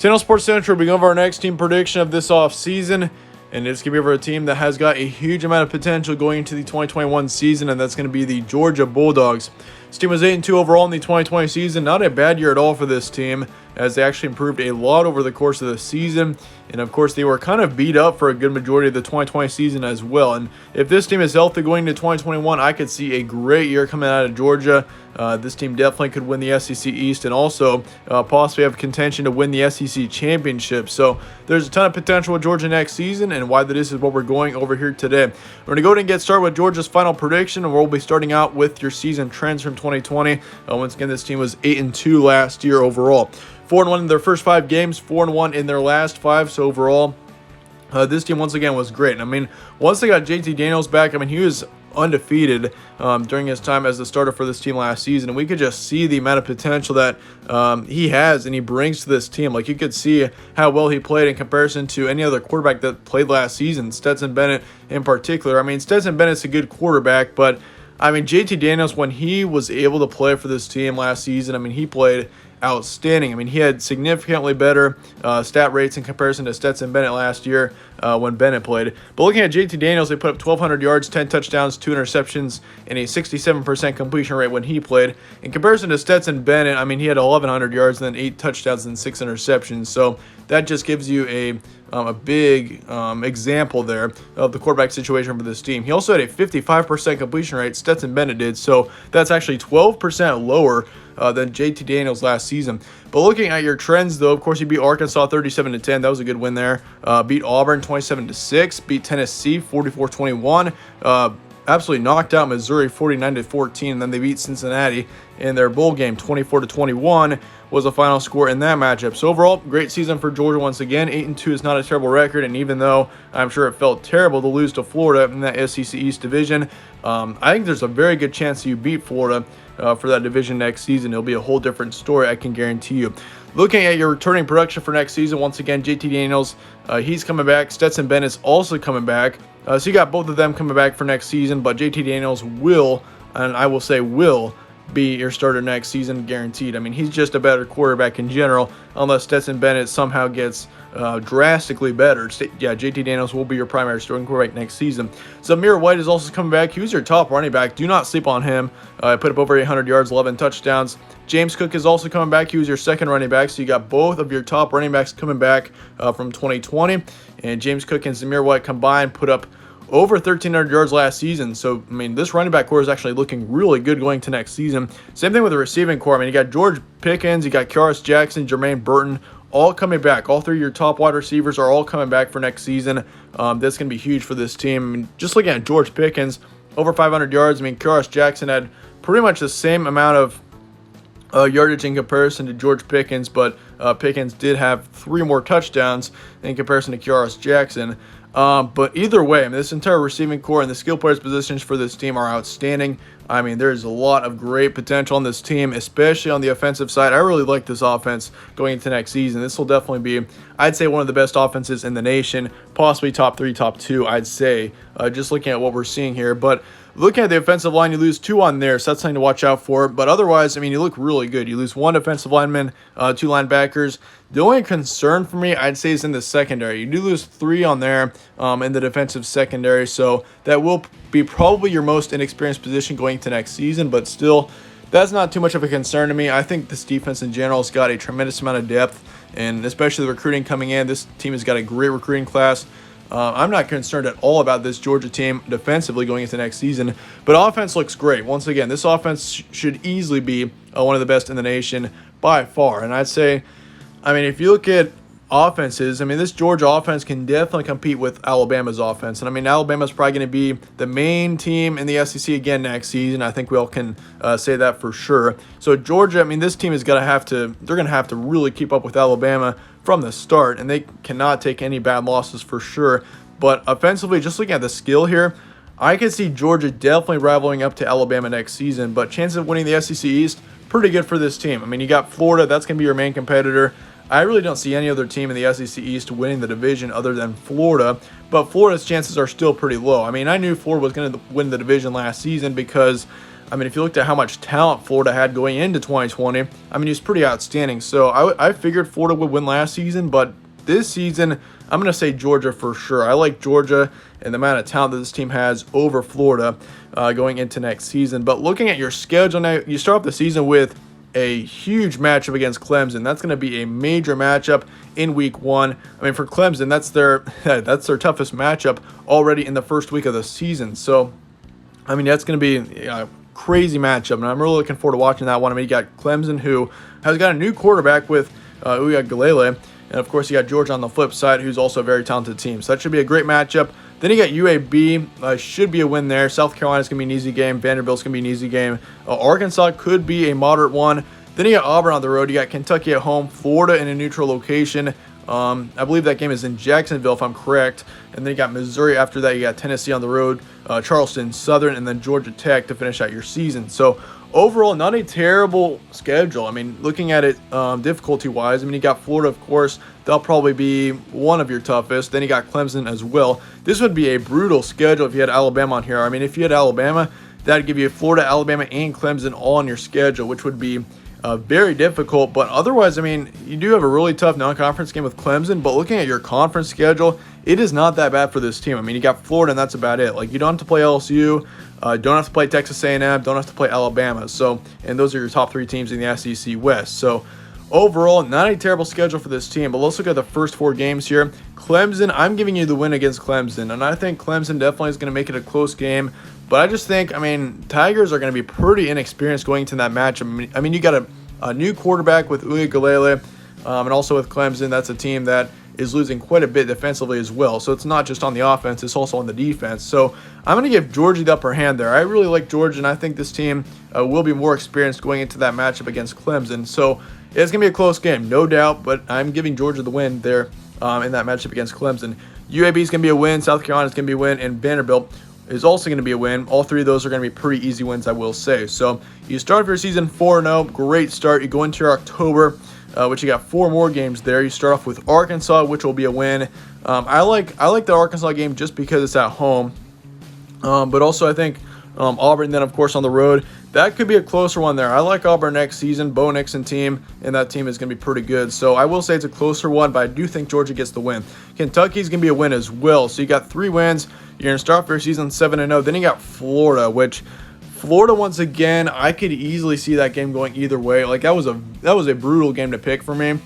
Channel Sports Central, we go over our next team prediction of this offseason, and it's going to be over a team that has got a huge amount of potential going into the 2021 season, and that's going to be the Georgia Bulldogs. This team was 8-2 overall in the 2020 season. Not a bad year at all for this team, as they actually improved a lot over the course of the season. And of course, they were kind of beat up for a good majority of the 2020 season as well. And if this team is healthy going into 2021, I could see a great year coming out of Georgia. This team definitely could win the SEC East and also possibly have contention to win the SEC Championship. So there's a ton of potential with Georgia next season, and why this is what we're going over here today. We're going to go ahead and get started with Georgia's final prediction, and we'll be starting out with your season trends from 2020. Once again, this team was 8-2 last year overall. 4-1 in their first 5 games, 4-1 in their last 5. So overall, this team once again was great. I mean, once they got JT Daniels back, I mean, he was undefeated during his time as the starter for this team last season, and we could just see the amount of potential that he has and he brings to this team. Like, you could see how well he played in comparison to any other quarterback that played last season, Stetson Bennett in particular. I mean, Stetson Bennett's a good quarterback, but I mean, JT Daniels, when he was able to play for this team last season, I mean, he played outstanding. I mean, he had significantly better stat rates in comparison to Stetson Bennett last year when Bennett played. But looking at JT Daniels, they put up 1,200 yards, 10 touchdowns, 2 interceptions, and a 67% completion rate when he played. In comparison to Stetson Bennett, I mean, he had 1,100 yards and then 8 touchdowns and 6 interceptions. So that just gives you a big example there of the quarterback situation for this team. He also had a 55% completion rate, Stetson Bennett did, so that's actually 12% lower than JT Daniels last season. But looking at your trends, though, of course, you beat Arkansas 37-10. That was a good win there. Beat Auburn 27-6. Beat Tennessee 44-21. Absolutely knocked out Missouri 49-14, and then they beat Cincinnati in their bowl game 24-21 was the final score in that matchup. So overall, great season for Georgia once again. 8-2 is not a terrible record, and even though I'm sure it felt terrible to lose to Florida in that SEC East division, I think there's a very good chance you beat Florida for that division next season. It'll be a whole different story, I can guarantee you. Looking at your returning production for next season, once again, JT Daniels, he's coming back. Stetson Bennett's also coming back. So you got both of them coming back for next season, but JT Daniels will, and I will say will, be your starter next season, guaranteed. I mean, he's just a better quarterback in general, unless Stetson Bennett somehow gets drastically better. Yeah, JT Daniels will be your primary starting quarterback next season. So Amir White is also coming back. He was your top running back. Do not sleep on him. Put up over 800 yards, 11 touchdowns. James Cook is also coming back. He was your second running back. So you got both of your top running backs coming back from 2020. And James Cook and Amir White combined put up over 1,300 yards last season. So, I mean, this running back core is actually looking really good going to next season. Same thing with the receiving core. I mean, you got George Pickens, you got Kyaris Jackson, Jermaine Burton, all coming back. All 3 of your top wide receivers are all coming back for next season. That's going to be huge for this team. I mean, just looking at George Pickens, over 500 yards. I mean, Kyaris Jackson had pretty much the same amount of yardage in comparison to George Pickens, but Pickens did have 3 more touchdowns in comparison to Kyaris Jackson. But either way, I mean, this entire receiving core and the skill players positions for this team are outstanding. I mean, there's a lot of great potential on this team, especially on the offensive side. I really like this offense going into next season. This will definitely be, I'd say, one of the best offenses in the nation, possibly top 3, top 2, I'd say, just looking at what we're seeing here. But looking at the offensive line, you lose 2 on there, so that's something to watch out for. But otherwise, I mean, you look really good. You lose 1 defensive lineman, 2 linebackers. The only concern for me, I'd say, is in the secondary. You do lose 3 on there in the defensive secondary, so that will be probably your most inexperienced position going to next season, but still, that's not too much of a concern to me. I think this defense in general has got a tremendous amount of depth, and especially the recruiting coming in. This team has got a great recruiting class. I'm not concerned at all about this Georgia team defensively going into next season, but offense looks great. Once again, this offense should easily be one of the best in the nation by far, and I'd say, I mean, if you look at offenses, I mean, this Georgia offense can definitely compete with Alabama's offense. And I mean, Alabama's probably going to be the main team in the SEC again next season. I think we all can say that for sure. So Georgia, I mean, this team is going to have to, they're going to have to really keep up with Alabama from the start, and they cannot take any bad losses for sure. But offensively, just looking at the skill here, I could see Georgia definitely rivaling up to Alabama next season, but chances of winning the SEC East, pretty good for this team. I mean, you got Florida, that's going to be your main competitor. I really don't see any other team in the SEC East winning the division other than Florida, but Florida's chances are still pretty low. I mean, I knew Florida was going to win the division last season because I mean, if you looked at how much talent Florida had going into 2020, I mean, he was pretty outstanding. So I figured Florida would win last season, but this season, I'm going to say Georgia for sure. I like Georgia and the amount of talent that this team has over Florida going into next season. But looking at your schedule now, you start off the season with a huge matchup against Clemson. That's going to be a major matchup in week 1. I mean, for Clemson, that's their toughest matchup already in the first week of the season. So, I mean, that's going to be a crazy matchup, and I'm really looking forward to watching that one. I mean, you got Clemson, who has got a new quarterback with Uiagalelei, and of course, you got Georgia on the flip side, who's also a very talented team. So that should be a great matchup. Then you got UAB, should be a win there. South Carolina's going to be an easy game. Vanderbilt's going to be an easy game. Arkansas could be a moderate one. Then you got Auburn on the road. You got Kentucky at home. Florida in a neutral location. I believe that game is in Jacksonville, if I'm correct. And then you got Missouri after that. You got Tennessee on the road, Charleston Southern, and then Georgia Tech to finish out your season. So overall, not a terrible schedule. I mean, looking at it difficulty-wise, I mean, you got Florida, of course. They'll probably be one of your toughest. Then you got Clemson as well. This would be a brutal schedule if you had Alabama on here. I mean, if you had Alabama, that'd give you Florida, Alabama, and Clemson all on your schedule, which would be very difficult. But otherwise, I mean, you do have a really tough non-conference game with Clemson. But looking at your conference schedule, it is not that bad for this team. I mean, you got Florida, and that's about it. Like, you don't have to play LSU. Don't have to play Texas A&M. Don't have to play Alabama. So, and those are your top 3 teams in the SEC West. So, overall, not a terrible schedule for this team. But let's look at the first 4 games here. Clemson, I'm giving you the win against Clemson. And I think Clemson definitely is going to make it a close game. But I just think, I mean, Tigers are going to be pretty inexperienced going into that match. I mean, you got a new quarterback with Uiagalelei, and also with Clemson. That's a team that is losing quite a bit defensively as well. So it's not just on the offense, it's also on the defense. So I'm going to give Georgia the upper hand there. I really like Georgia, and I think this team will be more experienced going into that matchup against Clemson. So it's going to be a close game, no doubt, but I'm giving Georgia the win there in that matchup against Clemson. UAB is going to be a win, South Carolina is going to be a win, and Vanderbilt is also going to be a win. All 3 of those are going to be pretty easy wins, I will say. So you start your season 4-0, great start. You go into your October, which you got 4 more games there. You start off with Arkansas, which will be a win. I like the Arkansas game just because it's at home. But also I think Auburn then, of course, on the road. That could be a closer one there. I like Auburn next season. Bo Nixon team, and that team is going to be pretty good. So I will say it's a closer one, but I do think Georgia gets the win. Kentucky's going to be a win as well. So you got 3 wins. You're going to start off your season 7-0. Then you got Florida, which Florida, once again, I could easily see that game going either way. Like, that was a brutal game to pick for me,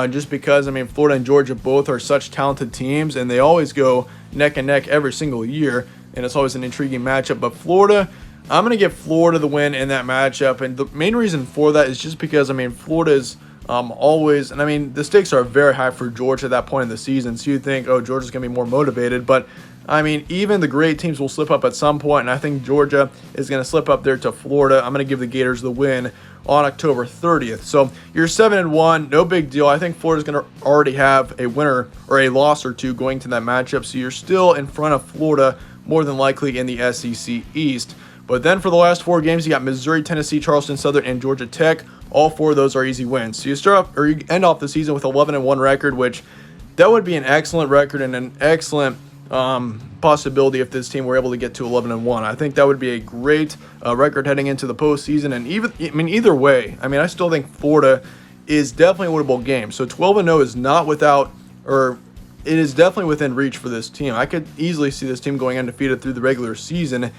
just because, I mean, Florida and Georgia both are such talented teams, and they always go neck and neck every single year, and it's always an intriguing matchup. But Florida, I'm going to give Florida the win in that matchup, and the main reason for that is just because, I mean, Florida is always, and I mean, the stakes are very high for Georgia at that point in the season, so you'd think, oh, Georgia's going to be more motivated, but I mean, even the great teams will slip up at some point, and I think Georgia is going to slip up there to Florida. I'm going to give the Gators the win on October 30th. So you're 7-1, no big deal. I think Florida's going to already have a winner or a loss or 2 going to that matchup, so you're still in front of Florida more than likely in the SEC East. But then for the last 4 games, you got Missouri, Tennessee, Charleston Southern, and Georgia Tech. All 4 of those are easy wins. So you start off, or you end off the season with 11-1 record, which that would be an excellent record and an excellent possibility if this team were able to get to 11-1. I think that would be a great record heading into the postseason. And either way, I mean, I still think Florida is definitely a winnable game. So 12-0 is not without, or it is definitely within reach for this team. I could easily see this team going undefeated through the regular season.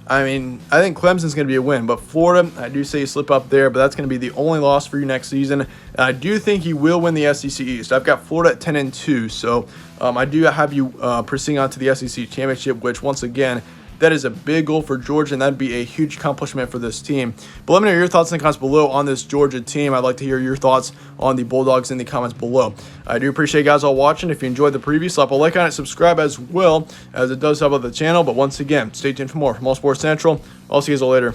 I mean, I think Clemson's going to be a win, but Florida, I do say you slip up there, but that's going to be the only loss for you next season. And I do think you will win the SEC East. I've got Florida at 10-2, so I do have you proceeding on to the SEC Championship, which, once again, that is a big goal for Georgia, and that'd be a huge accomplishment for this team. But let me know your thoughts in the comments below on this Georgia team. I'd like to hear your thoughts on the Bulldogs in the comments below. I do appreciate you guys all watching. If you enjoyed the preview, slap a like on it, subscribe as well, as it does help out the channel. But once again, stay tuned for more from All Sports Central. I'll see you guys all later.